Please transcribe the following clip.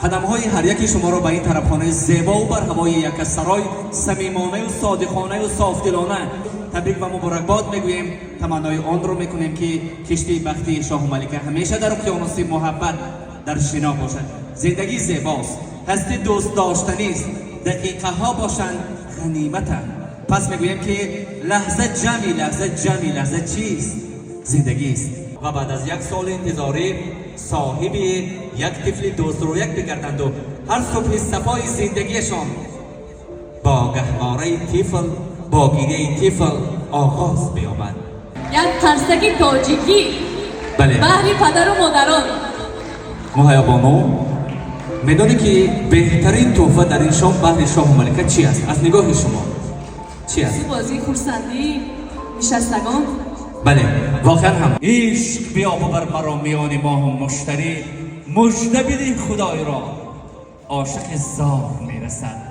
قدم‌های هر یکی شما را به این طرفخانه زیبا و بر هوای یک سرای صمیمانه و صادقانه و صافدلانه تبریک و مبارکباد میگوییم. تمنای آن رو میکنیم که کشتی بختی شاه ملکه همیشه در اقیانوس محبت در شنا باشد. زندگی زیباست، هستی دوست داشتنی است، دقیقه ها باشند غنیمتند. پس میگوییم که لحظه لحظه چیست؟ زندگی است. و بعد از یک سال انتظاری صاحب یک طفل دوست رو یک بگردند و هر صبح صفای زندگیشان با گهواره طفل، با گریه طفل آغاز بیابند. یک ترسک تاجیکی بله. بهر پدر و مادران. مهیا بانو، میدانی که بهترین تحفه در این شام بهر شاه و ملکه چی است؟ از نگاه شما چی است؟ بازی خورسندی نشستگان. بله، واقعا هم عشق بیاور مرا میان ماه و مشتری، مژده بده خدای را عاشق زار میرسد.